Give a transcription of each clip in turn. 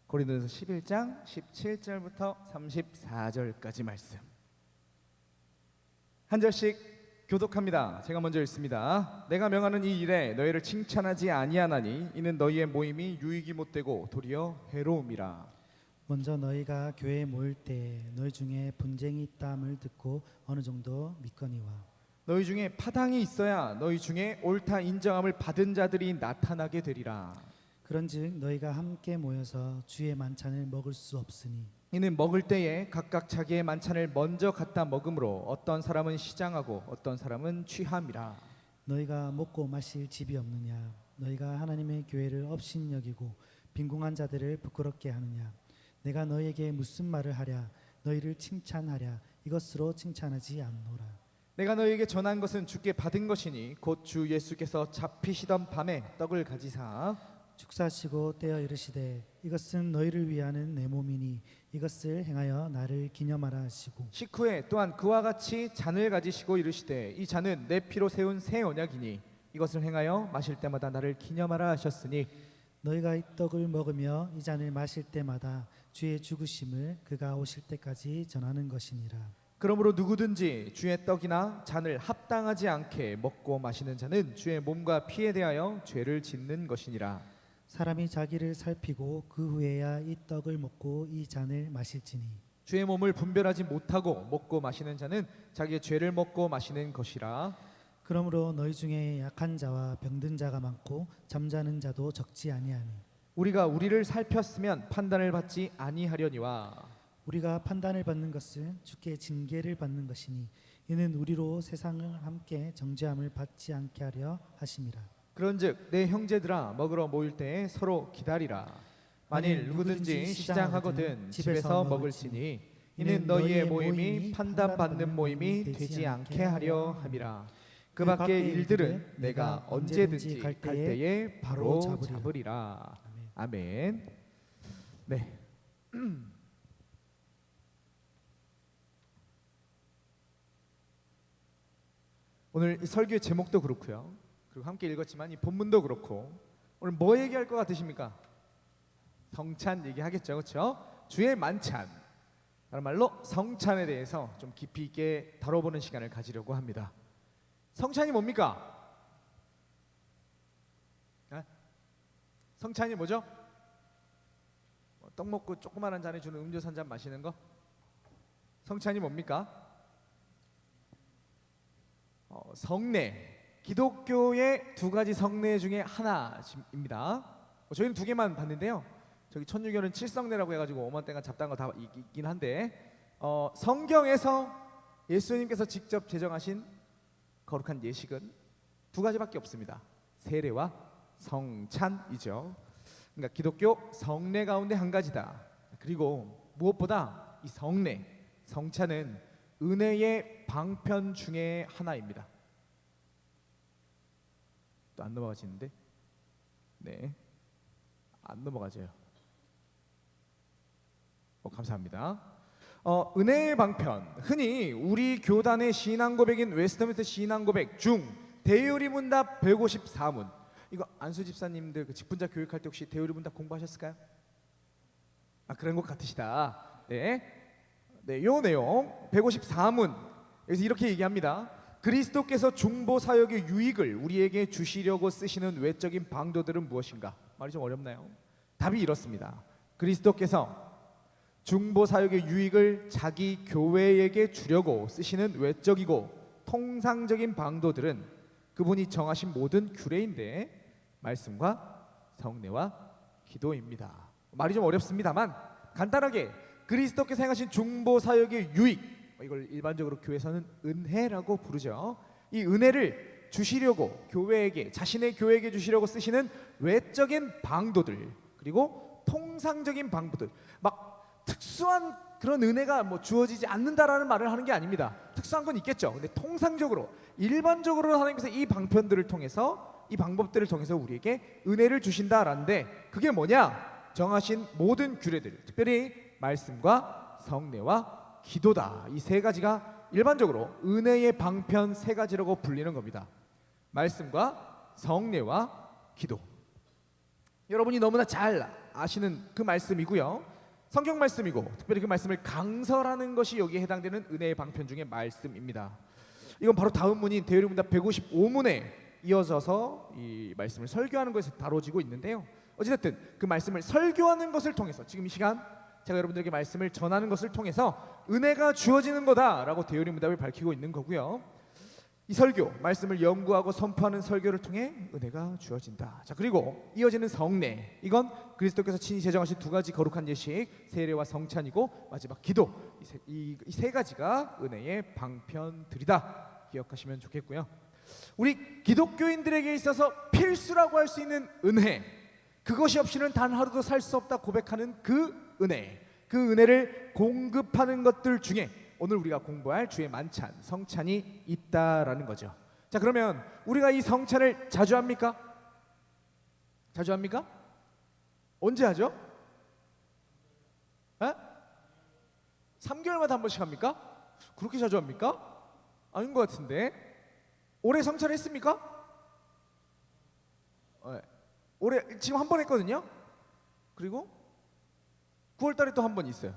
고린도전서 11장 17절부터 34절까지 말씀 한 절씩 교독합니다. 제가 먼저 읽습니다. 내가 명하는 이 일에 너희를 칭찬하지 아니하나니 이는 너희의 모임이 유익이 못되고 도리어 해로움이라. 먼저 너희가 교회에 모일 때 너희 중에 분쟁이 있다함을 듣고 어느 정도 믿거니와 너희 중에 파당이 있어야 너희 중에 옳다 인정함을 받은 자들이 나타나게 되리라. 그런즉 너희가 함께 모여서 주의 만찬을 먹을 수 없으니 이는 먹을 때에 각각 자기의 만찬을 먼저 갖다 먹음으로 어떤 사람은 시장하고 어떤 사람은 취함이라. 너희가 먹고 마실 집이 없느냐 너희가 하나님의 교회를 업신여기고 빈궁한 자들을 부끄럽게 하느냐 내가 너희에게 무슨 말을 하랴 너희를 칭찬하랴 이것으로 칭찬하지 않노라. 내가 너희에게 전한 것은 주께 받은 것이니 곧 주 예수께서 잡히시던 밤에 떡을 가지사 축사하시고 떼어 이르시되 이것은 너희를 위하는 내 몸이니 이것을 행하여 나를 기념하라 하시고 식후에 또한 그와 같이 잔을 가지시고 이르시되 이 잔은 내 피로 세운 새 언약이니 이것을 행하여 마실 때마다 나를 기념하라 하셨으니 너희가 이 떡을 먹으며 이 잔을 마실 때마다 주의 죽으심을 그가 오실 때까지 전하는 것이니라. 그러므로 누구든지 주의 떡이나 잔을 합당하지 않게 먹고 마시는 자는 주의 몸과 피에 대하여 죄를 짓는 것이니라. 사람이 자기를 살피고 그 후에야 이 떡을 먹고 이 잔을 마실지니 주의 몸을 분별하지 못하고 먹고 마시는 자는 자기의 죄를 먹고 마시는 것이라. 그러므로 너희 중에 약한 자와 병든 자가 많고 잠자는 자도 적지 아니하니 우리가 우리를 살폈으면 판단을 받지 아니하려니와 우리가 판단을 받는 것은 주께 징계를 받는 것이니 이는 우리로 세상을 함께 정죄함을 받지 않게 하려 하심이라. 그런즉 내 형제들아 먹으러 모일 때에 서로 기다리라. 만일 누구든지 시장하거든 집에서 먹을지니 이는 너희의 모임이 판단받는 모임이 되지 않게 하려 함이라. 그 밖의 일들은 내가 언제든지 갈 때에 바로 잡으리라. 아멘. 네. 오늘 이 설교의 제목도 그렇고요. 그리고 함께 읽었지만 이 본문도 그렇고 오늘 뭐 얘기할 것 같으십니까? 성찬 얘기하겠죠, 그렇죠? 주의 만찬, 다른 말로 성찬에 대해서 좀 깊이 있게 다뤄보는 시간을 가지려고 합니다. 성찬이 뭡니까? 성찬이 뭐죠? 떡 먹고 조그마한 잔에 주는 음료수 한 잔 마시는 거? 성찬이 뭡니까? 성례, 기독교의 두 가지 성례 중에 하나입니다. 저희는 두 개만 봤는데요. 저기 천주교는 칠성례라고 해가지고 오만땡간 잡다한 거 다 있긴 한데 성경에서 예수님께서 직접 제정하신 거룩한 예식은 두 가지밖에 없습니다. 세례와 성찬이죠. 그러니까 기독교 성례 가운데 한 가지다. 그리고 무엇보다 이 성례, 성찬은 은혜의 방편 중에 하나입니다. 또 안 넘어가시는데? 네, 안 넘어가져요. 감사합니다. 은혜의 방편, 흔히 우리 교단의 신앙 고백인 웨스트민스터 신앙 고백 중 대요리 문답 154문. 이거 안수 집사님들 그 직분자 교육할 때 혹시 대요리 문답 공부하셨을까요? 그런 것 같으시다. 네, 요 내용 154문 여기서 이렇게 얘기합니다. 그리스도께서 중보 사역의 유익을 우리에게 주시려고 쓰시는 외적인 방도들은 무엇인가? 말이 좀 어렵나요? 답이 이렇습니다. 그리스도께서 중보 사역의 유익을 자기 교회에게 주려고 쓰시는 외적이고 통상적인 방도들은 그분이 정하신 모든 규례인데 말씀과 성례와 기도입니다. 말이 좀 어렵습니다만 간단하게 그리스도께서 행하신 중보 사역의 유익, 이걸 일반적으로 교회에서는 은혜라고 부르죠. 이 은혜를 주시려고 교회에게, 자신의 교회에게 주시려고 쓰시는 외적인 방도들, 그리고 통상적인 방도들, 막 특수한 그런 은혜가 뭐 주어지지 않는다라는 말을 하는 게 아닙니다. 특수한 건 있겠죠. 근데 통상적으로, 일반적으로 하나님께서 이 방편들을 통해서, 이 방법들을 통해서 우리에게 은혜를 주신다라는데 그게 뭐냐? 정하신 모든 규례들, 특별히 말씀과 성례와 기도다. 이 세 가지가 일반적으로 은혜의 방편 세 가지라고 불리는 겁니다. 말씀과 성례와 기도. 여러분이 너무나 잘 아시는 그 말씀이고요. 성경 말씀이고 특별히 그 말씀을 강설하는 것이 여기에 해당되는 은혜의 방편 중의 말씀입니다. 이건 바로 다음 문인 대요리문답 155문에 이어져서 이 말씀을 설교하는 것에서 다뤄지고 있는데요. 어찌됐든 그 말씀을 설교하는 것을 통해서 지금 이 시간 제가 여러분들에게 말씀을 전하는 것을 통해서 은혜가 주어지는 거다라고 대요리문답이 밝히고 있는 거고요. 이 설교, 말씀을 연구하고 선포하는 설교를 통해 은혜가 주어진다. 자, 그리고 이어지는 성례. 이건 그리스도께서 친히 제정하신 두 가지 거룩한 예식, 세례와 성찬이고 마지막 기도. 이 세 가지가 은혜의 방편들이다. 기억하시면 좋겠고요. 우리 기독교인들에게 있어서 필수라고 할 수 있는 은혜. 그것이 없이는 단 하루도 살 수 없다 고백하는 그 은혜. 그 은혜를 공급하는 것들 중에 오늘 우리가 공부할 주의 만찬, 성찬이 있다라는 거죠. 자, 그러면 우리가 이 성찬을 자주 합니까? 자주 합니까? 언제 하죠? 3개월마다 한 번씩 합니까? 그렇게 자주 합니까? 아닌 것 같은데. 올해 성찬 했습니까? 올해 지금 한 번 했거든요. 그리고 9월달에 또 한 번 있어요.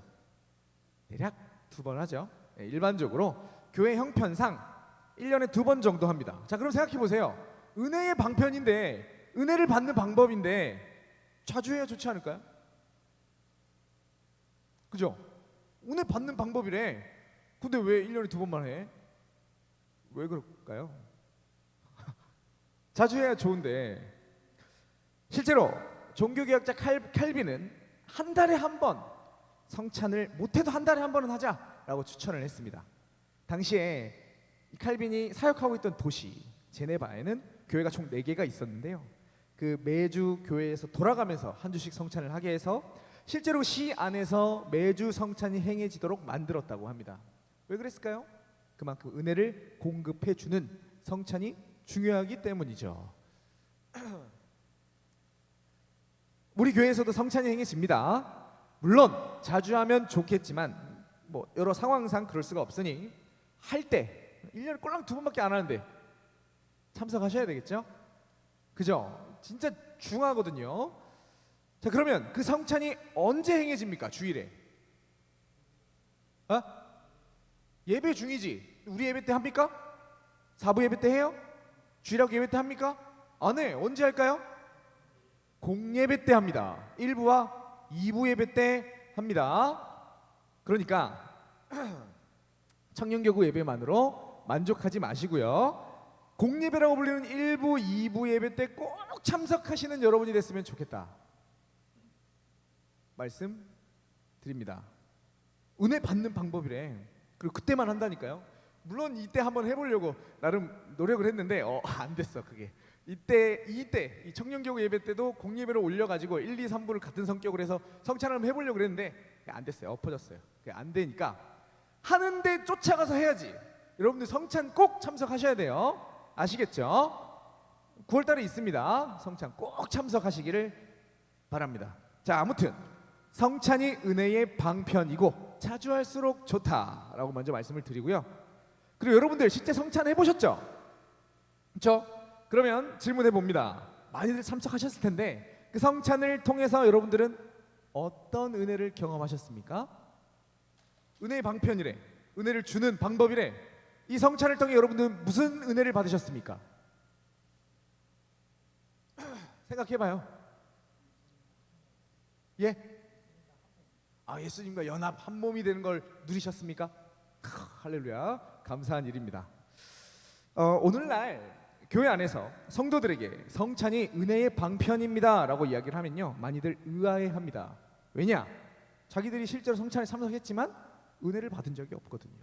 대략 2번 하죠. 일반적으로 교회 형편상 1년에 2번 정도 합니다. 자, 그럼 생각해 보세요. 은혜의 방편인데, 은혜를 받는 방법인데 자주 해야 좋지 않을까요? 그죠? 은혜 받는 방법이래. 근데 왜 1년에 2번만 해? 왜 그럴까요? 자주 해야 좋은데 실제로 종교개혁자 칼빈은 한 달에 한 번 성찬을 못해도 한 달에 한 번은 하자라고 추천을 했습니다. 당시에 이 칼빈이 사역하고 있던 도시 제네바에는 교회가 총 4개가 있었는데요. 그 매주 교회에서 돌아가면서 한 주씩 성찬을 하게 해서 실제로 시 안에서 매주 성찬이 행해지도록 만들었다고 합니다. 왜 그랬을까요? 그만큼 은혜를 공급해 주는 성찬이 중요하기 때문이죠. 우리 교회에서도 성찬이 행해집니다. 물론 자주 하면 좋겠지만 뭐 여러 상황상 그럴 수가 없으니 할 때 1년에 꼴랑 2번밖에 안 하는데 참석하셔야 되겠죠? 그죠? 진짜 중요하거든요. 자, 그러면 그 성찬이 언제 행해집니까? 주일에? 예배 중이지. 우리 예배 때 합니까? 4부 예배 때 해요? 주일하고 예배 때 합니까? 안 해. 언제 할까요? 공예배 때 합니다. 1부와 2부 예배 때 합니다. 그러니까 청년교구 예배만으로 만족하지 마시고요. 공예배라고 불리는 1부, 2부 예배 때 꼭 참석하시는 여러분이 됐으면 좋겠다. 말씀 드립니다. 은혜 받는 방법이래. 그리고 그때만 한다니까요. 물론 이때 한번 해보려고 나름 노력을 했는데 안 됐어 그게. 이때 이 청년교구 예배 때도 공예배를 올려가지고 1, 2, 3부를 같은 성격으로 해서 성찬을 한번 해보려고 그랬는데 안 됐어요. 엎어졌어요. 안 되니까 하는데 쫓아가서 해야지. 여러분들 성찬 꼭 참석하셔야 돼요. 아시겠죠? 9월달에 있습니다. 성찬 꼭 참석하시기를 바랍니다. 자, 아무튼 성찬이 은혜의 방편이고 자주 할수록 좋다라고 먼저 말씀을 드리고요. 그리고 여러분들 실제 성찬 해보셨죠? 그렇죠? 그러면 질문해 봅니다. 많이들 참석하셨을 텐데 그 성찬을 통해서 여러분들은 어떤 은혜를 경험하셨습니까? 은혜의 방편이래. 은혜를 주는 방법이래. 이 성찬을 통해 여러분들은 무슨 은혜를 받으셨습니까? 생각해봐요. 예? 예수님과 연합 한 몸이 되는 걸 누리셨습니까? 할렐루야. 감사한 일입니다. 오늘날 교회 안에서 성도들에게 성찬이 은혜의 방편입니다 라고 이야기를 하면요, 많이들 의아해합니다. 왜냐? 자기들이 실제로 성찬에 참석했지만 은혜를 받은 적이 없거든요.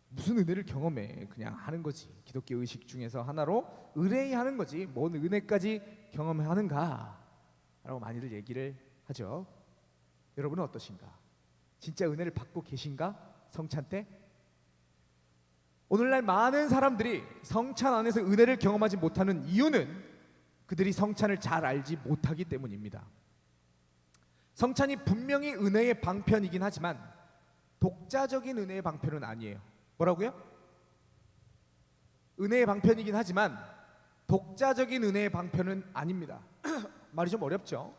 무슨 은혜를 경험해? 그냥 하는 거지. 기독교 의식 중에서 하나로 의뢰하는 거지. 뭔 은혜까지 경험하는가? 라고 많이들 얘기를 하죠. 여러분은 어떠신가? 진짜 은혜를 받고 계신가? 성찬 때? 오늘날 많은 사람들이 성찬 안에서 은혜를 경험하지 못하는 이유는 그들이 성찬을 잘 알지 못하기 때문입니다. 성찬이 분명히 은혜의 방편이긴 하지만 독자적인 은혜의 방편은 아니에요. 뭐라고요? 은혜의 방편이긴 하지만 독자적인 은혜의 방편은 아닙니다. 말이 좀 어렵죠?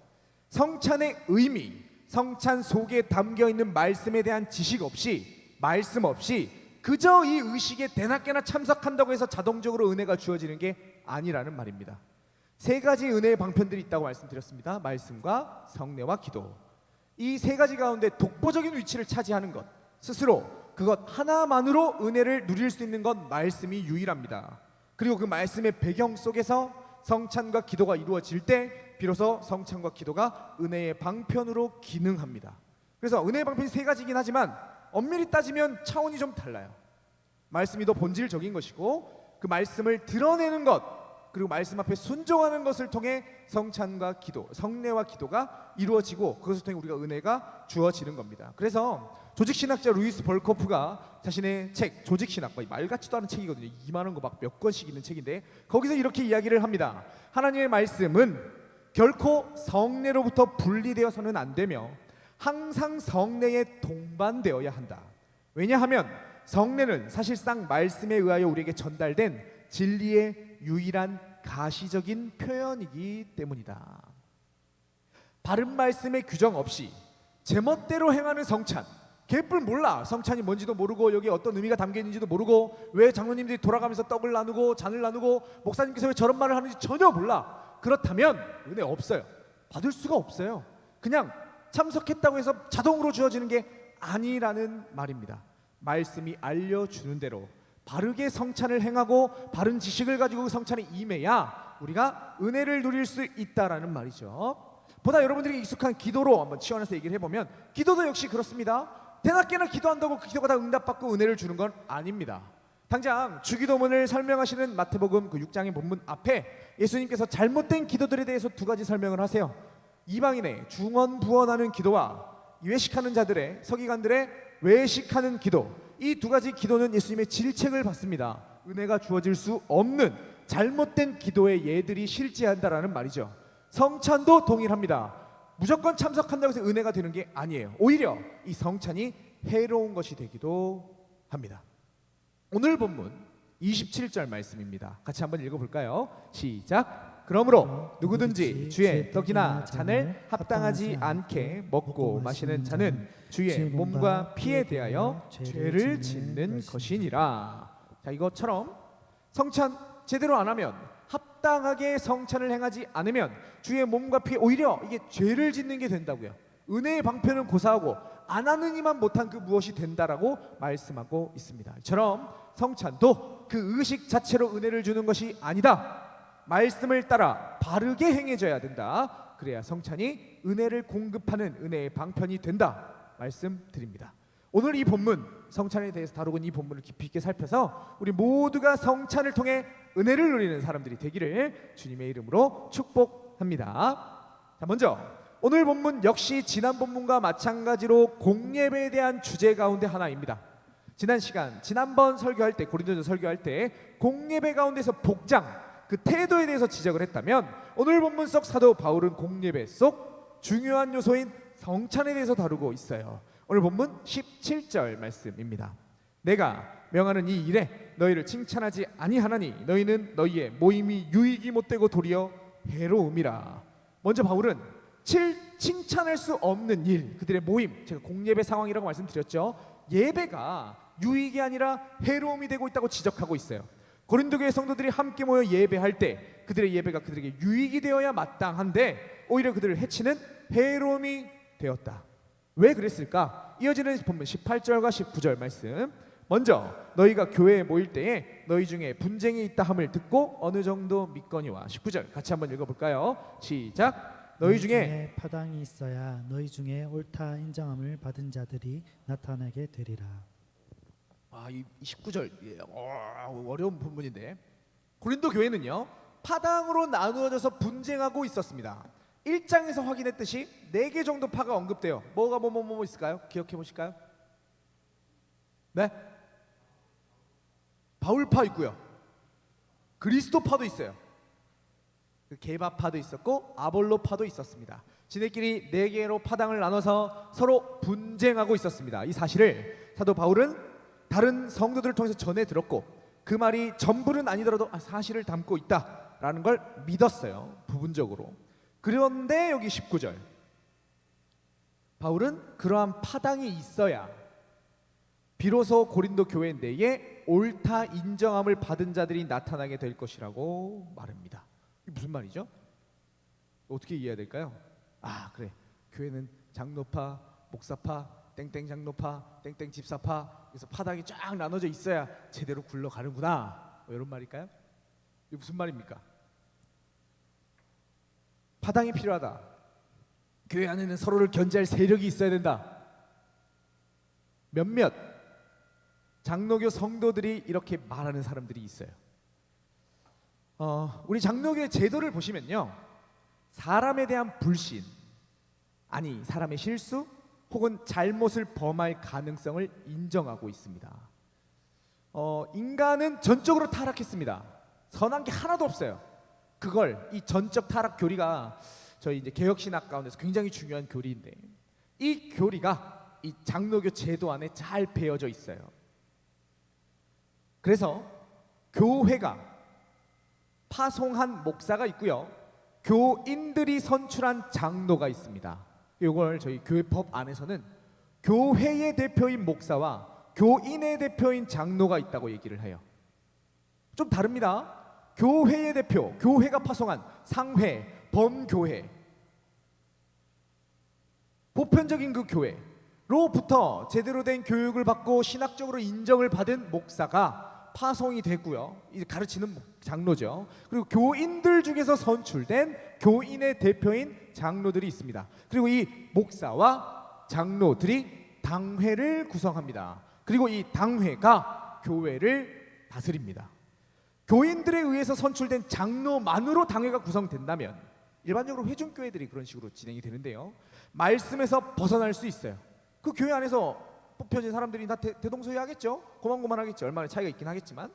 성찬의 의미, 성찬 속에 담겨 있는 말씀에 대한 지식 없이, 말씀 없이 그저 이 의식에 대낮게나 참석한다고 해서 자동적으로 은혜가 주어지는 게 아니라는 말입니다. 세 가지 은혜의 방편들이 있다고 말씀드렸습니다. 말씀과 성례와 기도. 이 세 가지 가운데 독보적인 위치를 차지하는 것, 스스로 그것 하나만으로 은혜를 누릴 수 있는 것, 말씀이 유일합니다. 그리고 그 말씀의 배경 속에서 성찬과 기도가 이루어질 때 비로소 성찬과 기도가 은혜의 방편으로 기능합니다. 그래서 은혜의 방편이 세 가지이긴 하지만 엄밀히 따지면 차원이 좀 달라요. 말씀이 더 본질적인 것이고, 그 말씀을 드러내는 것, 그리고 말씀 앞에 순종하는 것을 통해 성찬과 기도, 성례와 기도가 이루어지고, 그것을 통해 우리가 은혜가 주어지는 겁니다. 그래서 조직신학자 루이스 벌코프가 자신의 책 조직신학, 말 같지도 않은 책이거든요. 이만한 거 막 몇 권씩 있는 책인데, 거기서 이렇게 이야기를 합니다. 하나님의 말씀은 결코 성례로부터 분리되어서는 안 되며 항상 성례에 동반되어야 한다. 왜냐하면 성례는 사실상 말씀에 의하여 우리에게 전달된 진리의 유일한 가시적인 표현이기 때문이다. 바른 말씀의 규정 없이 제멋대로 행하는 성찬, 개뿔 몰라. 성찬이 뭔지도 모르고 여기 어떤 의미가 담겨 있는지도 모르고 왜 장로님들이 돌아가면서 떡을 나누고 잔을 나누고 목사님께서 왜 저런 말을 하는지 전혀 몰라. 그렇다면 은혜 없어요. 받을 수가 없어요. 그냥 참석했다고 해서 자동으로 주어지는 게 아니라는 말입니다. 말씀이 알려주는 대로 바르게 성찬을 행하고 바른 지식을 가지고 그 성찬에 임해야 우리가 은혜를 누릴 수 있다라는 말이죠. 보다 여러분들이 익숙한 기도로 한번 치환해서 얘기를 해보면, 기도도 역시 그렇습니다. 대낮게나 기도한다고 그 기도가 다 응답받고 은혜를 주는 건 아닙니다. 당장 주기도문을 설명하시는 마태복음 그 6장의 본문 앞에 예수님께서 잘못된 기도들에 대해서 두 가지 설명을 하세요. 이방인의 중언부언하는 기도와 외식하는 자들의, 서기관들의 외식하는 기도, 이 두 가지 기도는 예수님의 질책을 받습니다. 은혜가 주어질 수 없는 잘못된 기도의 예들이 실제한다라는 말이죠. 성찬도 동일합니다. 무조건 참석한다고 해서 은혜가 되는 게 아니에요. 오히려 이 성찬이 해로운 것이 되기도 합니다. 오늘 본문 27절 말씀입니다. 같이 한번 읽어볼까요? 시작. 그러므로 누구든지 주의 떡이나 잔을 합당하지 않게 먹고 마시는 자는 주의 몸과 피에 대하여 죄를 짓는 것이니라. 자, 이것처럼 성찬 제대로 안 하면, 합당하게 성찬을 행하지 않으면 주의 몸과 피, 오히려 이게 죄를 짓는 게 된다고요. 은혜의 방편은 고사하고 안 하는 이만 못한 그 무엇이 된다라고 말씀하고 있습니다. 이처럼 성찬도 그 의식 자체로 은혜를 주는 것이 아니다. 말씀을 따라 바르게 행해져야 된다. 그래야 성찬이 은혜를 공급하는 은혜의 방편이 된다 말씀드립니다. 오늘 이 본문, 성찬에 대해서 다루고 있는 이 본문을 깊이 있게 살펴서 우리 모두가 성찬을 통해 은혜를 누리는 사람들이 되기를 주님의 이름으로 축복합니다. 자, 먼저 오늘 본문 역시 지난 본문과 마찬가지로 공예배에 대한 주제 가운데 하나입니다. 지난번 설교할 때, 고린도전 설교할 때 공예배 가운데서 복장, 그 태도에 대해서 지적을 했다면, 오늘 본문 속 사도 바울은 공예배 속 중요한 요소인 성찬에 대해서 다루고 있어요. 오늘 본문 17절 말씀입니다. 내가 명하는 이 일에 너희를 칭찬하지 아니하나니 너희는 너희의 모임이 유익이 못되고 도리어 해로움이라. 먼저 바울은 칭찬할 수 없는 일, 그들의 모임, 제가 공예배 상황이라고 말씀드렸죠. 예배가 유익이 아니라 해로움이 되고 있다고 지적하고 있어요. 고린도 교회 성도들이 함께 모여 예배할 때 그들의 예배가 그들에게 유익이 되어야 마땅한데 오히려 그들을 해치는 해로움이 되었다. 왜 그랬을까? 이어지는 본문 18절과 19절 말씀. 먼저 너희가 교회에 모일 때에 너희 중에 분쟁이 있다 함을 듣고 어느 정도 믿거니와. 19절 같이 한번 읽어볼까요? 시작. 너희 중에 파당이 있어야 너희 중에 옳다 인정함을 받은 자들이 나타나게 되리라. 이 19절 어려운 본문인데, 고린도 교회는요 파당으로 나누어져서 분쟁하고 있었습니다. 1장에서 확인했듯이 4개 정도 파가 언급돼요. 뭐가 뭐 있을까요? 기억해 보실까요? 네? 바울파 있고요, 그리스도파도 있어요, 게바파도 있었고 아볼로파도 있었습니다. 지네끼리 4개로 파당을 나눠서 서로 분쟁하고 있었습니다. 이 사실을 사도 바울은 다른 성도들을 통해서 전해 들었고, 그 말이 전부는 아니더라도 사실을 담고 있다라는 걸 믿었어요, 부분적으로. 그런데 여기 19절, 바울은 그러한 파당이 있어야 비로소 고린도 교회 내에 옳다 인정함을 받은 자들이 나타나게 될 것이라고 말합니다. 이게 무슨 말이죠? 어떻게 이해해야 될까요? 아, 그래. 교회는 장로파, 목사파, 땡땡 장로파, 땡땡 집사파, 그래서 파당이 쫙 나눠져 있어야 제대로 굴러가는구나. 뭐 이런 말일까요? 이게 무슨 말입니까? 파당이 필요하다. 교회 안에는 서로를 견제할 세력이 있어야 된다. 몇몇 장로교 성도들이 이렇게 말하는 사람들이 있어요. 우리 장로교의 제도를 보시면요, 사람에 대한 불신, 아니 사람의 실수 혹은 잘못을 범할 가능성을 인정하고 있습니다. 인간은 전적으로 타락했습니다. 선한 게 하나도 없어요. 그걸 이 전적 타락 교리가 저희 이제 개혁신학 가운데서 굉장히 중요한 교리인데, 이 교리가 이 장로교 제도 안에 잘 배어져 있어요. 그래서 교회가 파송한 목사가 있고요, 교인들이 선출한 장로가 있습니다. 이걸 저희 교회법 안에서는 교회의 대표인 목사와 교인의 대표인 장로가 있다고 얘기를 해요. 좀 다릅니다. 교회의 대표, 교회가 파송한 상회, 범교회, 보편적인 그 교회로부터 제대로 된 교육을 받고 신학적으로 인정을 받은 목사가 파송이 되고요, 이제 가르치는 장로죠. 그리고 교인들 중에서 선출된 교인의 대표인 장로들이 있습니다. 그리고 이 목사와 장로들이 당회를 구성합니다. 그리고 이 당회가 교회를 다스립니다. 교인들에 의해서 선출된 장로만으로 당회가 구성된다면, 일반적으로 회중교회들이 그런 식으로 진행이 되는데요, 말씀에서 벗어날 수 있어요. 그 교회 안에서 뽑혀진 사람들이 다 대동소이하겠죠. 고만고만하겠죠. 얼마나 차이가 있긴 하겠지만,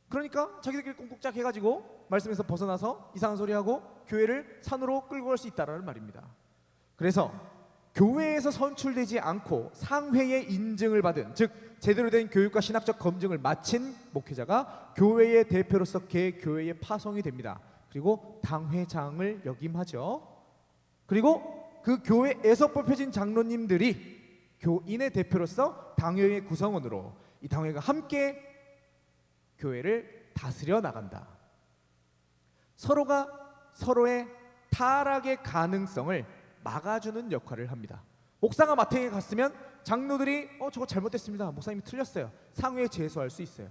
그러니까 자기들끼리 꿍꾹짝 해가지고 말씀에서 벗어나서 이상한 소리하고 교회를 산으로 끌고 갈 수 있다라는 말입니다. 그래서 교회에서 선출되지 않고 상회의 인증을 받은, 즉 제대로 된 교육과 신학적 검증을 마친 목회자가 교회의 대표로서 개교회에 파송이 됩니다. 그리고 당회장을 역임하죠. 그리고 그 교회에서 뽑혀진 장로님들이 교인의 대표로서 당회의 구성원으로 이 당회가 함께 교회를 다스려 나간다. 서로가 서로의 타락의 가능성을 막아주는 역할을 합니다. 목사가 마탱에 갔으면 장로들이 저거 잘못됐습니다, 목사님이 틀렸어요, 상회에 제소할 수 있어요.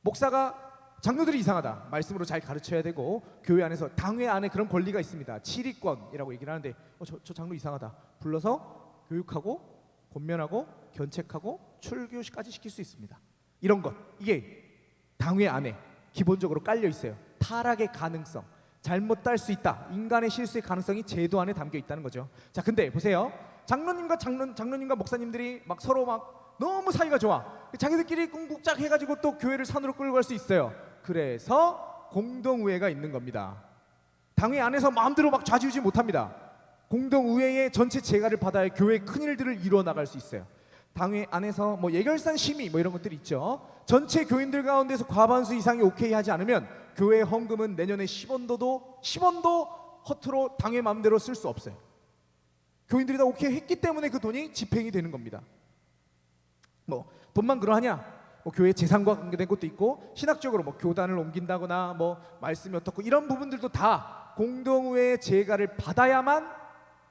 목사가 장로들이 이상하다, 말씀으로 잘 가르쳐야 되고, 교회 안에서 당회 안에 그런 권리가 있습니다. 치리권이라고 얘기를 하는데 저 장로 이상하다, 불러서 교육하고 권면하고 견책하고 출교까지 시킬 수 있습니다. 이런 것, 이게 당회 안에 기본적으로 깔려 있어요. 타락의 가능성, 잘못 딸 수 있다, 인간의 실수의 가능성이 제도 안에 담겨 있다는 거죠. 자, 근데 보세요. 장로님과 목사님들이 막 서로 막 너무 사이가 좋아. 자기들끼리 꿍꾹짝 해가지고 또 교회를 산으로 끌고 갈 수 있어요. 그래서 공동의회가 있는 겁니다. 당회 안에서 마음대로 막 좌지우지 못합니다. 공동의회의 전체 재가를 받아야 교회의 큰 일들을 이루어 나갈 수 있어요. 당회 안에서 뭐 예결산 심의 뭐 이런 것들이 있죠. 전체 교인들 가운데서 과반수 이상이 오케이 하지 않으면 교회 헌금은 내년에 10원도 허투루 당회 마음대로 쓸 수 없어요. 교인들이 다 오케이 했기 때문에 그 돈이 집행이 되는 겁니다. 뭐 돈만 그러하냐? 뭐 교회 재산과 관계된 것도 있고, 신학적으로 뭐 교단을 옮긴다거나 뭐 말씀이 어떻고 이런 부분들도 다 공동의회의 재가를 받아야만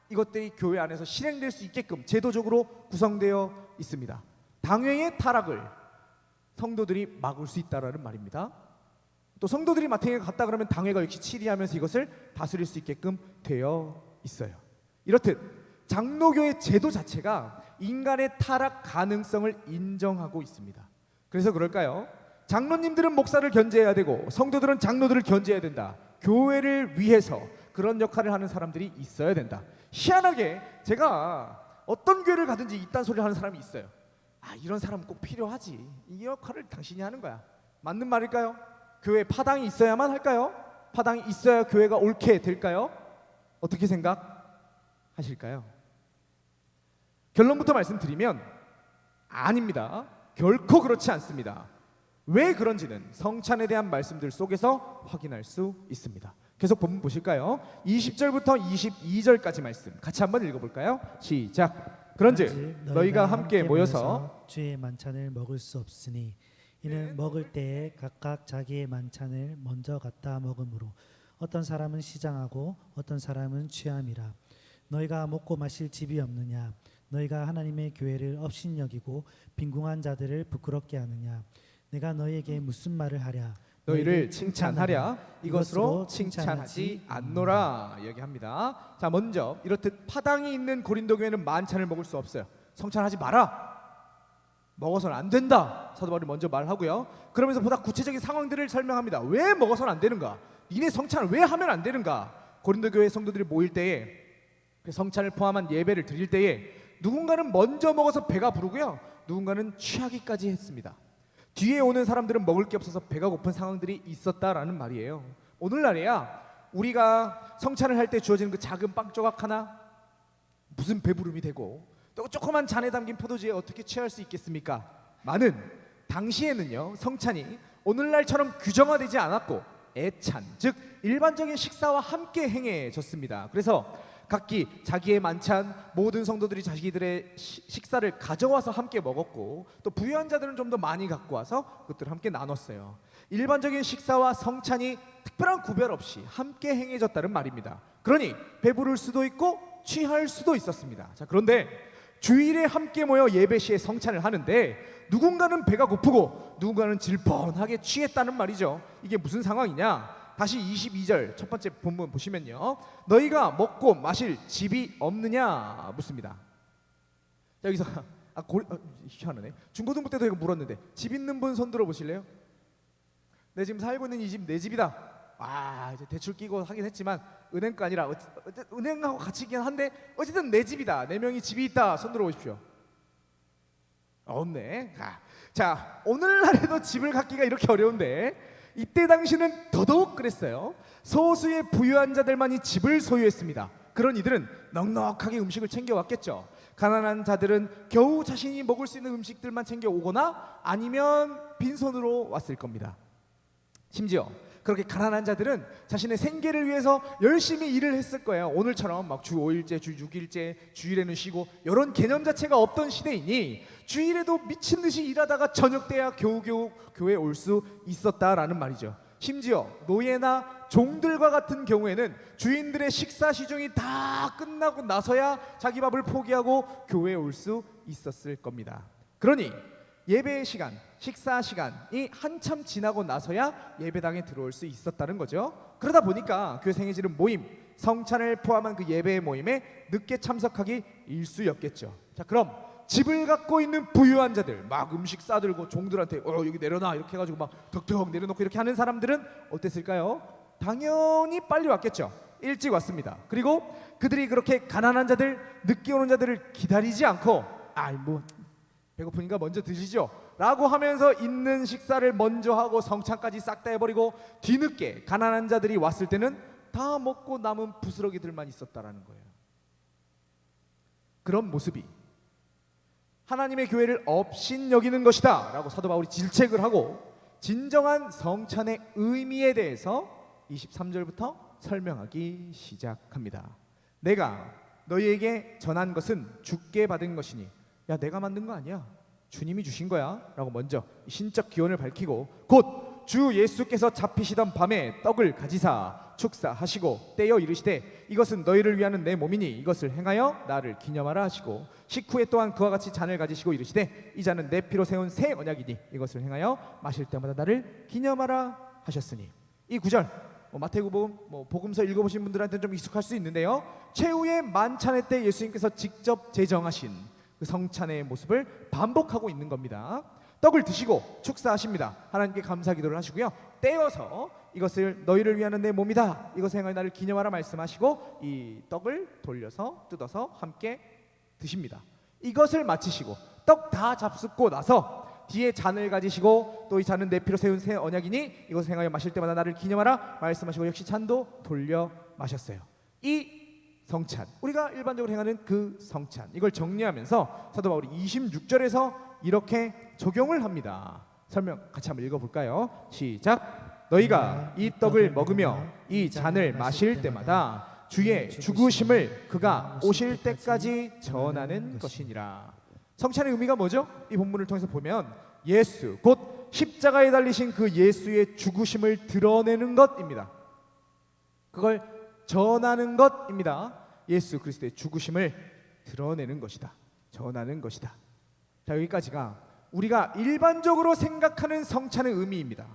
이것들이 교회 안에서 실행될 수 있게끔 제도적으로 구성되어 있습니다. 당회의 타락을 성도들이 막을 수 있다라는 말입니다. 또 성도들이 마탱에 갔다 그러면 당회가 역시 치리하면서 이것을 다스릴 수 있게끔 되어 있어요. 이렇듯 장로교의 제도 자체가 인간의 타락 가능성을 인정하고 있습니다. 그래서 그럴까요? 장로님들은 목사를 견제해야 되고 성도들은 장로들을 견제해야 된다. 교회를 위해서 그런 역할을 하는 사람들이 있어야 된다. 희한하게 제가 어떤 교회를 가든지 이딴 소리를 하는 사람이 있어요. 이런 사람은 꼭 필요하지, 이 역할을 당신이 하는 거야. 맞는 말일까요? 교회에 파당이 있어야만 할까요? 파당이 있어야 교회가 옳게 될까요? 어떻게 생각하실까요? 결론부터 말씀드리면 아닙니다. 결코 그렇지 않습니다. 왜 그런지는 성찬에 대한 말씀들 속에서 확인할 수 있습니다. 계속 본문 보실까요? 20절부터 22절까지 말씀 같이 한번 읽어볼까요? 시작. 그런즉 너희가 함께 모여서 주의 만찬을 먹을 수 없으니 이는 먹을 때에 각각 자기의 만찬을 먼저 갖다 먹으므로 어떤 사람은 시장하고 어떤 사람은 취함이라. 너희가 먹고 마실 집이 없느냐? 너희가 하나님의 교회를 업신여기고 빈궁한 자들을 부끄럽게 하느냐? 내가 너희에게 무슨 말을 하랴? 너희를 칭찬하랴 이것으로 칭찬하지 않노라 이야기합니다. 자, 먼저 이렇듯 파당이 있는 고린도 교회는 만찬을 먹을 수 없어요. 성찬하지 마라. 먹어서는 안 된다. 사도 바울이 먼저 말하고요. 그러면서 보다 구체적인 상황들을 설명합니다. 왜 먹어서는 안 되는가? 니네 성찬을 왜 하면 안 되는가? 고린도 교회 성도들이 모일 때에 그 성찬을 포함한 예배를 드릴 때에 누군가는 먼저 먹어서 배가 부르고요. 누군가는 취하기까지 했습니다. 뒤에 오는 사람들은 먹을 게 없어서 배가 고픈 상황들이 있었다라는 말이에요. 오늘날에야 우리가 성찬을 할 때 주어지는 그 작은 빵 조각 하나 무슨 배부름이 되고 또 조그만 잔에 담긴 포도주에 어떻게 취할 수 있겠습니까? 많은 당시에는요 성찬이 오늘날처럼 규정화되지 않았고 애찬 즉 일반적인 식사와 함께 행해졌습니다. 그래서 각기 자기의 만찬 모든 성도들이 자기들의 식사를 가져와서 함께 먹었고 또 부유한 자들은 좀 더 많이 갖고 와서 그것들을 함께 나눴어요. 일반적인 식사와 성찬이 특별한 구별 없이 함께 행해졌다는 말입니다. 그러니 배부를 수도 있고 취할 수도 있었습니다. 자, 그런데 주일에 함께 모여 예배 시에 성찬을 하는데 누군가는 배가 고프고 누군가는 질펀하게 취했다는 말이죠. 이게 무슨 상황이냐? 다시 22절 첫 번째 본문 보시면요. 너희가 먹고 마실 집이 없느냐 묻습니다. 자, 여기서 희한하네. 중고등부 때도 이거 물었는데 집 있는 분 손 들어 보실래요? 내 지금 살고 있는 이 집 내 집이다. 아, 이제 대출 끼고 하긴 했지만 은행 거 아니라 은행하고 같이 있긴 한데 어쨌든 내 집이다. 내 명의 집이 있다. 손 들어 보십시오. 없네. 자, 오늘날에도 집을 갖기가 이렇게 어려운데 이때 당시는 더더욱 그랬어요. 소수의 부유한 자들만이 집을 소유했습니다. 그런 이들은 넉넉하게 음식을 챙겨왔겠죠. 가난한 자들은 겨우 자신이 먹을 수 있는 음식들만 챙겨오거나 아니면 빈손으로 왔을 겁니다. 심지어 그렇게 가난한 자들은 자신의 생계를 위해서 열심히 일을 했을 거예요. 오늘처럼 막 주 5일째, 주 6일째, 주일에는 쉬고 이런 개념 자체가 없던 시대이니 주일에도 미친 듯이 일하다가 저녁 때야 겨우겨우 교회에 올 수 있었다라는 말이죠. 심지어 노예나 종들과 같은 경우에는 주인들의 식사 시중이 다 끝나고 나서야 자기 밥을 포기하고 교회에 올 수 있었을 겁니다. 그러니 예배 시간, 식사 시간이 한참 지나고 나서야 예배당에 들어올 수 있었다는 거죠. 그러다 보니까 교회 생애지는 모임, 성찬을 포함한 그 예배 모임에 늦게 참석하기 일쑤였겠죠. 자, 그럼 집을 갖고 있는 부유한 자들, 막 음식 싸들고 종들한테 여기 내려놔 이렇게 해가지고 막 덕덕 내려놓고 이렇게 하는 사람들은 어땠을까요? 당연히 빨리 왔겠죠. 일찍 왔습니다. 그리고 그들이 그렇게 가난한 자들, 늦게 오는 자들을 기다리지 않고 뭐 배고프니까 먼저 드시죠 라고 하면서 있는 식사를 먼저 하고 성찬까지 싹 다 해버리고 뒤늦게 가난한 자들이 왔을 때는 다 먹고 남은 부스러기들만 있었다라는 거예요. 그런 모습이 하나님의 교회를 업신여기는 것이다 라고 사도 바울이 질책을 하고 진정한 성찬의 의미에 대해서 23절부터 설명하기 시작합니다. 내가 너희에게 전한 것은 주께 받은 것이니 야 내가 만든 거 아니야 주님이 주신 거야 라고 먼저 신적 기원을 밝히고 곧 주 예수께서 잡히시던 밤에 떡을 가지사 축사하시고 떼어 이르시되 이것은 너희를 위하는 내 몸이니 이것을 행하여 나를 기념하라 하시고 식후에 또한 그와 같이 잔을 가지시고 이르시되 이 잔은 내 피로 세운 새 언약이니 이것을 행하여 마실 때마다 나를 기념하라 하셨으니 이 구절 마태복음 복음서 읽어보신 분들한테는 좀 익숙할 수 있는데요. 최후의 만찬의 때 예수님께서 직접 제정하신 그 성찬의 모습을 반복하고 있는 겁니다. 떡을 드시고 축사하십니다. 하나님께 감사 기도를 하시고요. 떼어서 이것을 너희를 위하는 내 몸이다. 이것을 행하여 나를 기념하라 말씀하시고 이 떡을 돌려서 뜯어서 함께 드십니다. 이것을 마치시고 떡 다 잡숫고 나서 뒤에 잔을 가지시고 또 이 잔은 내 피로 세운 새 언약이니 이것을 행하여 마실 때마다 나를 기념하라 말씀하시고 역시 잔도 돌려 마셨어요. 이 성찬, 우리가 일반적으로 행하는 그 성찬, 이걸 정리하면서 사도 바울이 26절에서 이렇게 적용을 합니다. 설명 같이 한번 읽어볼까요? 시작. 너희가 이 떡을 먹으며 이 잔을 마실 때마다 주의 죽으심을 그가 오실 때까지 전하는 것이니라. 성찬의 의미가 뭐죠? 이 본문을 통해서 보면 예수 곧 십자가에 달리신 그 예수의 죽으심을 드러내는 것입니다. 그걸 전하는 것입니다. 예수 그리스도의 죽으심을 드러내는 것이다. 전하는 것이다. 자, 여기까지가 우리가 일반적으로 생각하는 성찬의 의미입니다.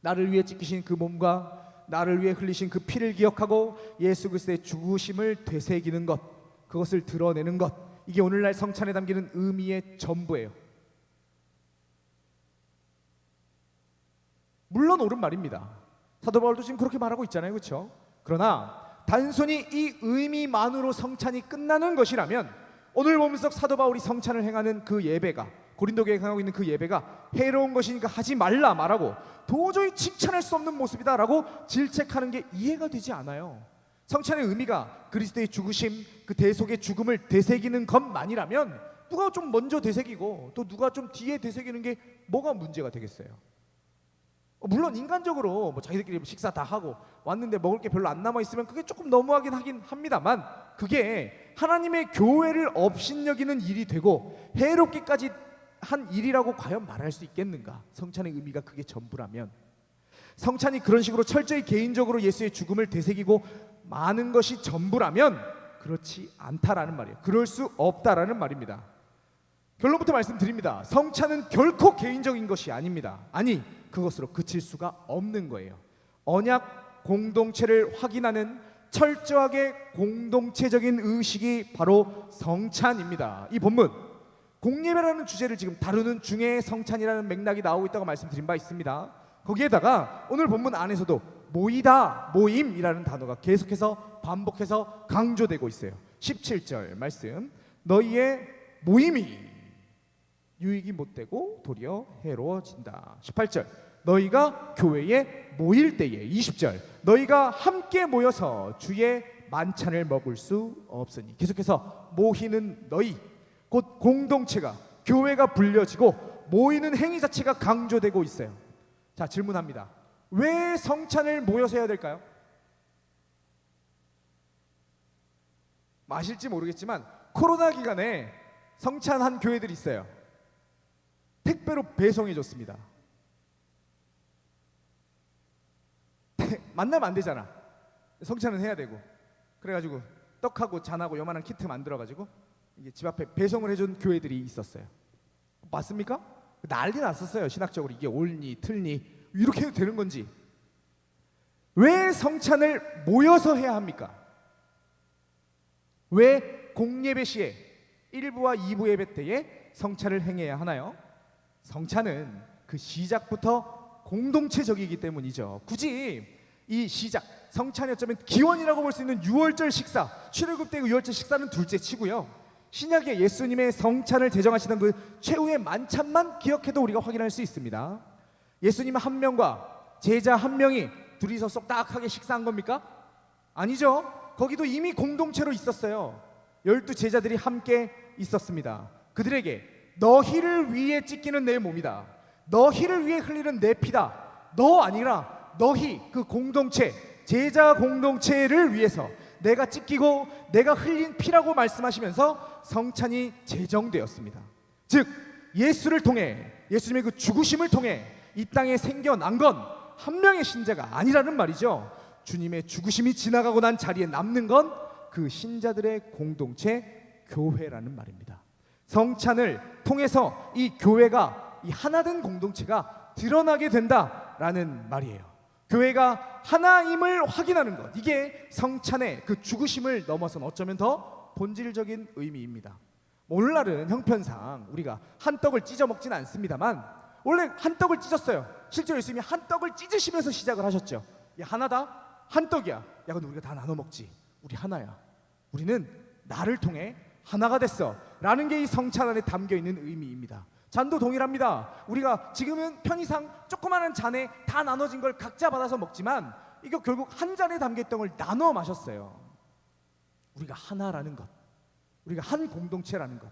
나를 위해 찢기신 그 몸과 나를 위해 흘리신 그 피를 기억하고 예수 그리스도의 죽으심을 되새기는 것, 그것을 드러내는 것, 이게 오늘날 성찬에 담기는 의미의 전부예요. 물론 옳은 말입니다. 사도 바울도 지금 그렇게 말하고 있잖아요, 그렇죠? 그러나 단순히 이 의미만으로 성찬이 끝나는 것이라면 오늘 본문 속 사도 바울이 성찬을 행하는 그 예배가, 고린도교에 행하고 있는 그 예배가 해로운 것이니까 하지 말라 말하고 도저히 칭찬할 수 없는 모습이다라고 질책하는 게 이해가 되지 않아요. 성찬의 의미가 그리스도의 죽으심, 그 대속의 죽음을 되새기는 것만이라면 누가 좀 먼저 되새기고 또 누가 좀 뒤에 되새기는 게 뭐가 문제가 되겠어요? 물론 인간적으로 뭐 자기들끼리 식사 다 하고 왔는데 먹을 게 별로 안 남아 있으면 그게 조금 너무하긴 하긴 합니다만, 그게 하나님의 교회를 업신여기는 일이 되고 해롭기까지 한 일이라고 과연 말할 수 있겠는가? 성찬의 의미가 그게 전부라면, 성찬이 그런 식으로 철저히 개인적으로 예수의 죽음을 되새기고 많은 것이 전부라면 그렇지 않다라는 말이에요. 그럴 수 없다라는 말입니다. 결론부터 말씀드립니다. 성찬은 결코 개인적인 것이 아닙니다. 아니, 그것으로 그칠 수가 없는 거예요. 언약 공동체를 확인하는 철저하게 공동체적인 의식이 바로 성찬입니다. 이 본문 공예배라는 주제를 지금 다루는 중에 성찬이라는 맥락이 나오고 있다고 말씀드린 바 있습니다. 거기에다가 오늘 본문 안에서도 모이다, 모임이라는 단어가 계속해서 반복해서 강조되고 있어요. 17절 말씀, 너희의 모임이 유익이 못되고 도리어 해로워진다. 18절, 너희가 교회에 모일 때에. 20절, 너희가 함께 모여서 주의 만찬을 먹을 수 없으니. 계속해서 모이는 너희, 곧 공동체가, 교회가 불려지고 모이는 행위 자체가 강조되고 있어요. 자, 질문합니다. 왜 성찬을 모여서 해야 될까요? 아실지 모르겠지만 코로나 기간에 성찬한 교회들이 있어요. 택배로 배송해 줬습니다. 만나면 안 되잖아. 성찬은 해야 되고. 그래가지고 떡하고 잔하고 요만한 키트 만들어가지고 이게 집 앞에 배송을 해준 교회들이 있었어요. 맞습니까? 난리 났었어요. 신학적으로 이게 옳니 틀니 이렇게 해도 되는 건지. 왜 성찬을 모여서 해야 합니까? 왜 공예배 시에 1부와 2부 예배 때에 성찬을 행해야 하나요? 성찬은 그 시작부터 공동체적이기 때문이죠. 굳이 이 시작, 성찬이 어쩌면 기원이라고 볼 수 있는 유월절 식사, 출애굽 때 그 유월절 식사는 둘째 치고요, 신약에 예수님의 성찬을 제정하시던 그 최후의 만찬만 기억해도 우리가 확인할 수 있습니다. 예수님 한 명과 제자 한 명이 둘이서 쏙딱하게 식사한 겁니까? 아니죠. 거기도 이미 공동체로 있었어요. 12 제자들이 함께 있었습니다. 그들에게 너희를 위해 찢기는 내 몸이다, 너희를 위해 흘리는 내 피다, 너 아니라 너희, 그 공동체, 제자 공동체를 위해서 내가 찢기고 내가 흘린 피라고 말씀하시면서 성찬이 제정되었습니다. 즉 예수를 통해, 예수님의 그 죽으심을 통해 이 땅에 생겨난 건 한 명의 신자가 아니라는 말이죠. 주님의 죽으심이 지나가고 난 자리에 남는 건 그 신자들의 공동체, 교회라는 말입니다. 성찬을 통해서 이 교회가, 이 하나된 공동체가 드러나게 된다라는 말이에요. 교회가 하나임을 확인하는 것, 이게 성찬의 그 죽으심을 넘어선 어쩌면 더 본질적인 의미입니다. 오늘날은 형편상 우리가 한 떡을 찢어 먹진 않습니다만 원래 한 떡을 찢었어요. 실제로 예수님이 한 떡을 찢으시면서 시작을 하셨죠. 야, 하나다, 한 떡이야. 야, 근데 우리가 다 나눠 먹지. 우리 하나야. 우리는 나를 통해 하나가 됐어 라는 게 이 성찬 안에 담겨있는 의미입니다. 잔도 동일합니다. 우리가 지금은 편의상 조그마한 잔에 다 나눠진 걸 각자 받아서 먹지만 이거 결국 한 잔에 담겨있던 걸 나눠 마셨어요. 우리가 하나라는 것, 우리가 한 공동체라는 것,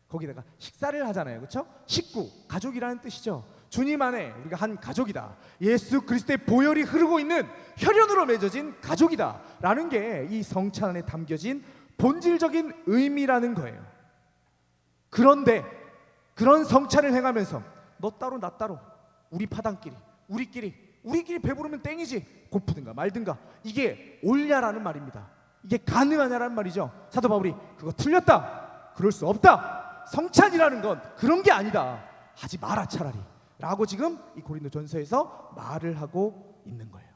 거기다가 식사를 하잖아요. 그렇죠? 식구, 가족이라는 뜻이죠. 주님 안에 우리가 한 가족이다. 예수 그리스도의 보혈이 흐르고 있는 혈연으로 맺어진 가족이다 라는 게 이 성찬 안에 담겨진 본질적인 의미라는 거예요. 그런데 그런 성찬을 행하면서 너 따로 나 따로 우리 파단끼리 우리끼리 배부르면 땡이지 고프든가 말든가 이게 옳냐라는 말입니다. 이게 가능하냐라는 말이죠. 사도 바울이 그거 틀렸다, 그럴 수 없다, 성찬이라는 건 그런 게 아니다, 하지 마라 차라리 라고 지금 이 고린도전서에서 말을 하고 있는 거예요.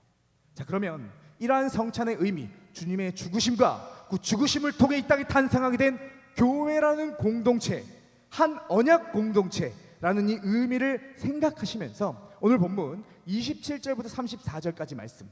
자, 그러면 이러한 성찬의 의미, 주님의 죽으심과 그 죽으심을 통해 이 땅에 탄생하게 된 교회라는 공동체, 한 언약 공동체라는 이 의미를 생각하시면서 오늘 본문 27절부터 34절까지 말씀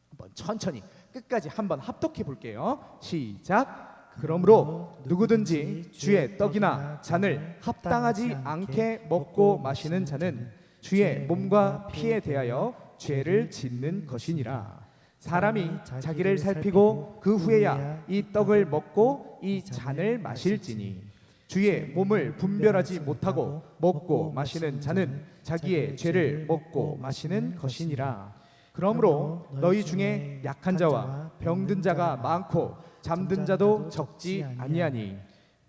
한번 천천히 끝까지 한번 합독해 볼게요. 시작. 그러므로 누구든지 주의 떡이나 잔을 합당하지 않게 먹고 마시는 자는 주의 몸과 피에 대하여 죄를 짓는 것이니라. 사람이 자기를 살피고 그 후에야 이 떡을 먹고 이 잔을 마실지니 주의 몸을 분별하지 못하고 먹고 마시는 자는 자기의 죄를 먹고 마시는 것이니라. 그러므로 너희 중에 약한 자와 병든 자가 많고 잠든 자도 적지 아니하니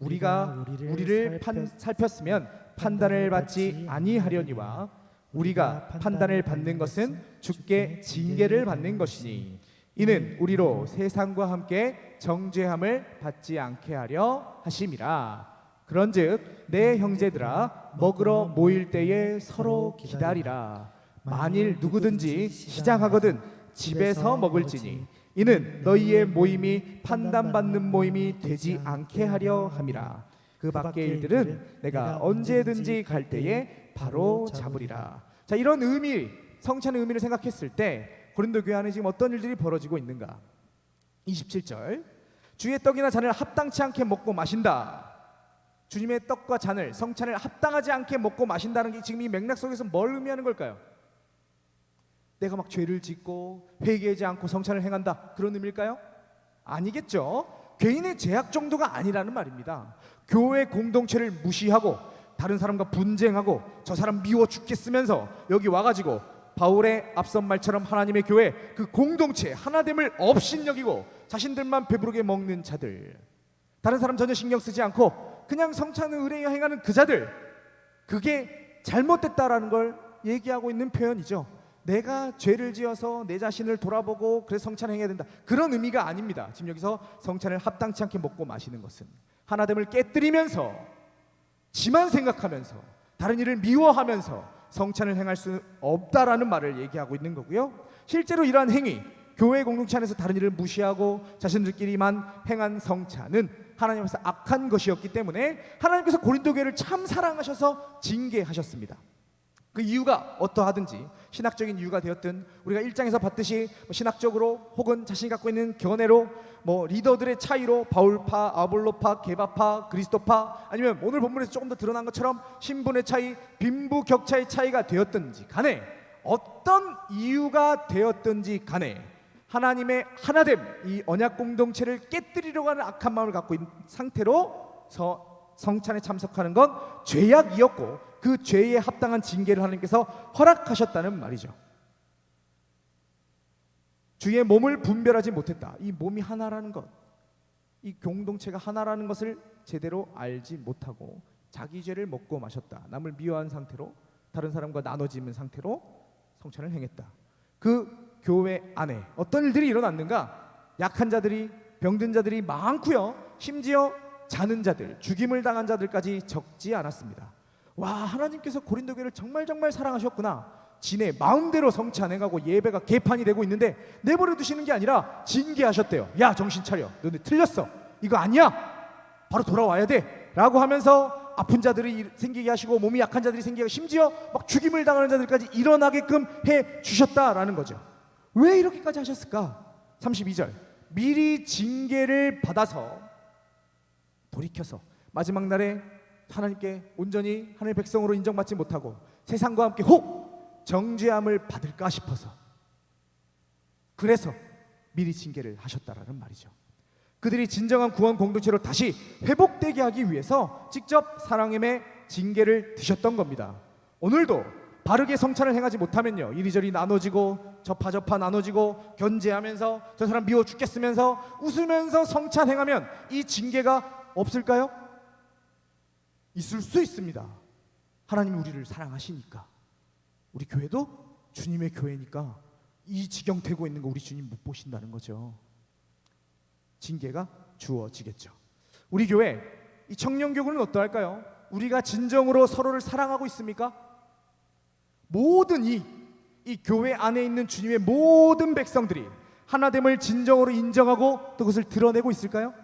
우리가 우리를 살폈으면 판단을 받지 아니하려니와 우리가 판단을 받는 것은 주께 징계를 받는 것이니 이는 우리로 세상과 함께 정죄함을 받지 않게 하려 하심이라. 그런즉 내 형제들아 먹으러 모일 때에 서로 기다리라. 만일 누구든지 시장하거든 집에서 먹을지니 이는 너희의 모임이 판단받는 모임이 되지 않게 하려 함이라. 그 밖의 일들은 내가 언제든지 갈 때에 바로 잡으리라. 자, 이런 의미, 성찬의 의미를 생각했을 때 고린도 교회 안에 지금 어떤 일들이 벌어지고 있는가? 27절, 주의 떡이나 잔을 합당치 않게 먹고 마신다. 주님의 떡과 잔을, 성찬을 합당하지 않게 먹고 마신다는 게 지금 이 맥락 속에서 뭘 의미하는 걸까요? 내가 막 죄를 짓고 회개하지 않고 성찬을 행한다, 그런 의미일까요? 아니겠죠. 개인의 죄악 정도가 아니라는 말입니다. 교회 공동체를 무시하고 다른 사람과 분쟁하고 저 사람 미워 죽겠으면서 여기 와가지고 바울의 앞선 말처럼 하나님의 교회 그 공동체 하나됨을 업신여기고 자신들만 배부르게 먹는 자들, 다른 사람 전혀 신경 쓰지 않고 그냥 성찬을 의뢰 행하는 그 자들, 그게 잘못됐다라는 걸 얘기하고 있는 표현이죠. 내가 죄를 지어서 내 자신을 돌아보고 그래서 성찬을 행해야 된다, 그런 의미가 아닙니다. 지금 여기서 성찬을 합당치 않게 먹고 마시는 것은 하나됨을 깨뜨리면서 지만 생각하면서 다른 일을 미워하면서 성찬을 행할 수 없다라는 말을 얘기하고 있는 거고요. 실제로 이러한 행위, 교회 공동체 안에서 다른 일을 무시하고 자신들끼리만 행한 성찬은 하나님 앞에서 악한 것이었기 때문에 하나님께서 고린도 교회를 참 사랑하셔서 징계하셨습니다. 그 이유가 어떠하든지 신학적인 이유가 되었든 우리가 1장에서 봤듯이 신학적으로 혹은 자신이 갖고 있는 견해로 리더들의 차이로 바울파, 아볼로파, 게바파, 그리스도파, 아니면 오늘 본문에서 조금 더 드러난 것처럼 신분의 차이, 빈부격차의 차이가 되었든지 간에 어떤 이유가 되었든지 간에 하나님의 하나됨, 이 언약 공동체를 깨뜨리려고 하는 악한 마음을 갖고 있는 상태로 성찬에 참석하는 건 죄악이었고 그 죄에 합당한 징계를 하나님께서 허락하셨다는 말이죠. 주의 몸을 분별하지 못했다. 이 몸이 하나라는 것, 이 공동체가 하나라는 것을 제대로 알지 못하고 자기 죄를 먹고 마셨다. 남을 미워한 상태로 다른 사람과 나눠지는 상태로 성찬을 행했다. 그 교회 안에 어떤 일들이 일어났는가? 약한 자들이, 병든 자들이 많고요. 심지어 자는 자들, 죽임을 당한 자들까지 적지 않았습니다. 와, 하나님께서 고린도 교회를 정말 사랑하셨구나. 지네 마음대로 성찬 행하고 예배가 개판이 되고 있는데 내버려 두시는 게 아니라 징계하셨대요. 야, 정신 차려, 너네 틀렸어, 이거 아니야, 바로 돌아와야 돼 라고 하면서 아픈 자들이 생기게 하시고 몸이 약한 자들이 생기게 하고 심지어 막 죽임을 당하는 자들까지 일어나게끔 해 주셨다라는 거죠. 왜 이렇게까지 하셨을까? 32절, 미리 징계를 받아서 돌이켜서 마지막 날에 하나님께 온전히 하나님의 백성으로 인정받지 못하고 세상과 함께 혹 정죄함을 받을까 싶어서, 그래서 미리 징계를 하셨다라는 말이죠. 그들이 진정한 구원 공동체로 다시 회복되게 하기 위해서 직접 사랑임의 징계를 드셨던 겁니다. 오늘도 바르게 성찬을 행하지 못하면요, 이리저리 나눠지고 저파저파 나눠지고 견제하면서 저 사람 미워 죽겠으면서 웃으면서 성찬 행하면 이 징계가 없을까요? 있을 수 있습니다. 하나님이 우리를 사랑하시니까. 우리 교회도 주님의 교회니까 이 지경 되고 있는 거 우리 주님 못 보신다는 거죠. 징계가 주어지겠죠. 우리 교회 이 청년교구는 어떠할까요? 우리가 진정으로 서로를 사랑하고 있습니까? 모든 이 교회 안에 있는 주님의 모든 백성들이 하나됨을 진정으로 인정하고 또 그것을 드러내고 있을까요?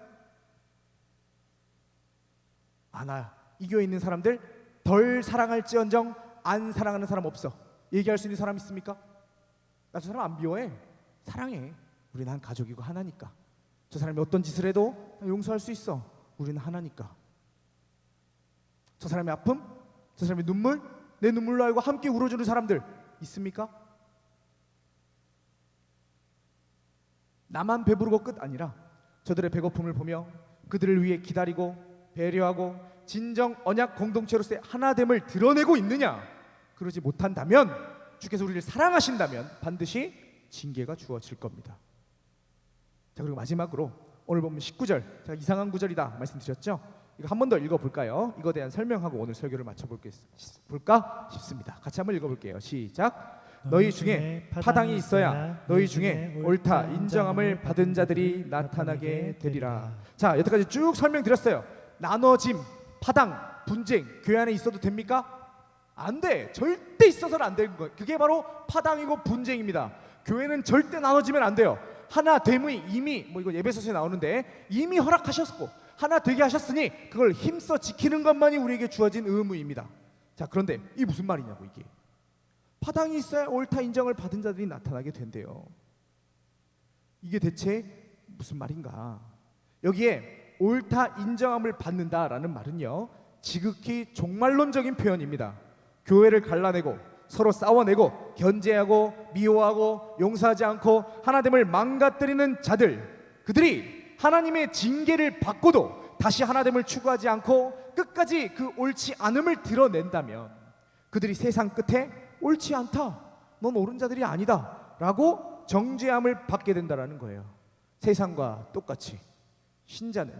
아나 이 교회에 있는 사람들 덜 사랑할지언정 안 사랑하는 사람 없어. 얘기할 수 있는 사람 있습니까? 나 저 사람 안 미워해. 사랑해. 우리는 한 가족이고 하나니까. 저 사람이 어떤 짓을 해도 용서할 수 있어. 우리는 하나니까. 저 사람의 아픔, 저 사람의 눈물, 내 눈물로 알고 함께 울어주는 사람들 있습니까? 나만 배부르고 끝 아니라 저들의 배고픔을 보며 그들을 위해 기다리고 배려하고 진정 언약 공동체로서의 하나됨을 드러내고 있느냐? 그러지 못한다면, 주께서 우리를 사랑하신다면 반드시 징계가 주어질 겁니다. 자, 그리고 마지막으로 오늘 보면 19절, 제가 이상한 구절이다 말씀드렸죠? 이거 한 번 더 읽어볼까요? 이거에 대한 설명하고 오늘 설교를 마쳐볼까 싶습니다. 같이 한번 읽어볼게요. 시작. 너희 중에 파당이 있어야 너희 중에 옳다 인정함을 받은 자들이 나타나게 되리라. 자, 여태까지 쭉 설명드렸어요. 나눠짐, 파당, 분쟁 교회 안에 있어도 됩니까? 안 돼. 절대 있어서는 안 되는 거예요. 그게 바로 파당이고 분쟁입니다. 교회는 절대 나눠지면 안 돼요. 하나 됨의 이미 이거 예배서에 나오는데 이미 허락하셨고 하나 되게 하셨으니 그걸 힘써 지키는 것만이 우리에게 주어진 의무입니다. 자, 그런데 이게 무슨 말이냐고. 이게 파당이 있어야 옳다 인정을 받은 자들이 나타나게 된대요. 이게 대체 무슨 말인가? 여기에 옳다 인정함을 받는다라는 말은요, 지극히 종말론적인 표현입니다. 교회를 갈라내고 서로 싸워내고 견제하고 미워하고 용서하지 않고 하나됨을 망가뜨리는 자들, 그들이 하나님의 징계를 받고도 다시 하나됨을 추구하지 않고 끝까지 그 옳지 않음을 드러낸다면 그들이 세상 끝에 옳지 않다, 넌 옳은 자들이 아니다 라고 정죄함을 받게 된다는 거예요. 세상과 똑같이 신자는,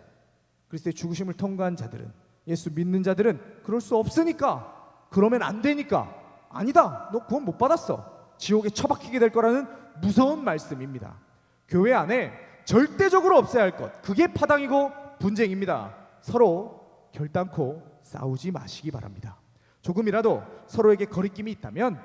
그리스도의 죽으심을 통과한 자들은, 예수 믿는 자들은 그럴 수 없으니까, 그러면 안 되니까, 아니다, 너 구원 못 받았어, 지옥에 처박히게 될 거라는 무서운 말씀입니다. 교회 안에 절대적으로 없어야 할 것, 그게 파당이고 분쟁입니다. 서로 결단코 싸우지 마시기 바랍니다. 조금이라도 서로에게 거리낌이 있다면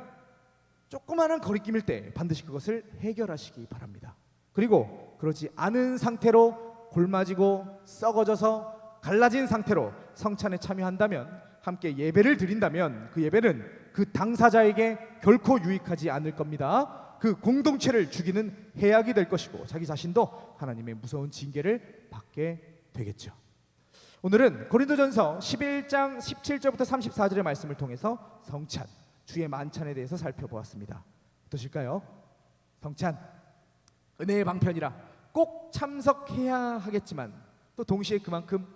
조그마한 거리낌일 때 반드시 그것을 해결하시기 바랍니다. 그리고 그렇지 않은 상태로 골마지고 썩어져서 갈라진 상태로 성찬에 참여한다면, 함께 예배를 드린다면 그 예배는 그 당사자에게 결코 유익하지 않을 겁니다. 그 공동체를 죽이는 해악이 될 것이고 자기 자신도 하나님의 무서운 징계를 받게 되겠죠. 오늘은 고린도전서 11장 17절부터 34절의 말씀을 통해서 성찬, 주의 만찬에 대해서 살펴보았습니다. 어떠실까요? 성찬, 은혜의 방편이라 꼭 참석해야 하겠지만 또 동시에 그만큼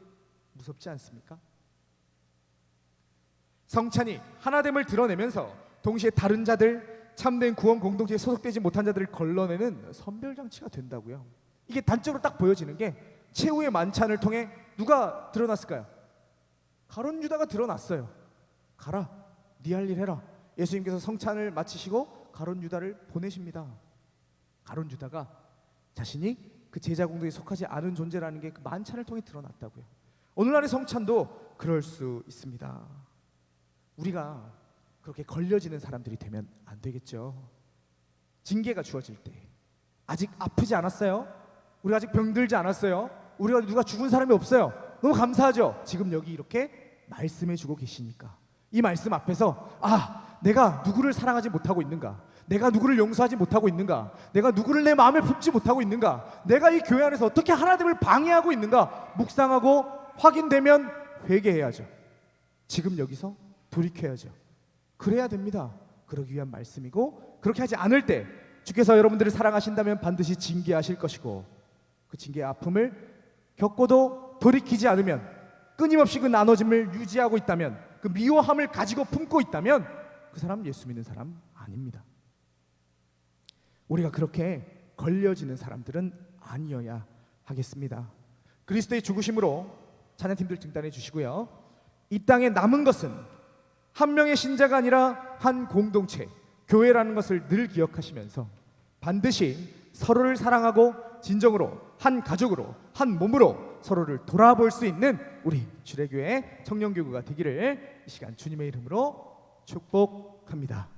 무섭지 않습니까? 성찬이 하나됨을 드러내면서 동시에 다른 자들, 참된 구원 공동체에 소속되지 못한 자들을 걸러내는 선별장치가 된다고요. 이게 단적으로 딱 보여지는 게 최후의 만찬을 통해 누가 드러났을까요? 가룟 유다가 드러났어요. 가라, 네 할 일 해라. 예수님께서 성찬을 마치시고 가룟 유다를 보내십니다. 가룟 유다가 자신이 그 제자 공동에 속하지 않은 존재라는 게 그 만찬을 통해 드러났다고요. 오늘날의 성찬도 그럴 수 있습니다. 우리가 그렇게 걸려지는 사람들이 되면 안 되겠죠. 징계가 주어질 때 아직 아프지 않았어요? 우리가 아직 병들지 않았어요? 우리가 누가 죽은 사람이 없어요. 너무 감사하죠? 지금 여기 이렇게 말씀해 주고 계시니까. 이 말씀 앞에서 내가 누구를 사랑하지 못하고 있는가, 내가 누구를 용서하지 못하고 있는가, 내가 누구를 내 마음에 품지 못하고 있는가, 내가 이 교회 안에서 어떻게 하나됨을 방해하고 있는가 묵상하고 확인되면 회개해야죠. 지금 여기서 돌이켜야죠. 그래야 됩니다. 그러기 위한 말씀이고, 그렇게 하지 않을 때 주께서 여러분들을 사랑하신다면 반드시 징계하실 것이고, 그 징계의 아픔을 겪고도 돌이키지 않으면, 끊임없이 그 나눠짐을 유지하고 있다면, 그 미워함을 가지고 품고 있다면 그 사람 예수 믿는 사람 아닙니다. 우리가 그렇게 걸려지는 사람들은 아니어야 하겠습니다. 그리스도의 죽으심으로 찬양팀들 등단해 주시고요. 이 땅에 남은 것은 한 명의 신자가 아니라 한 공동체, 교회라는 것을 늘 기억하시면서 반드시 서로를 사랑하고 진정으로 한 가족으로 한 몸으로 서로를 돌아볼 수 있는 우리 주례교회 청년교구가 되기를 이 시간 주님의 이름으로 축복합니다.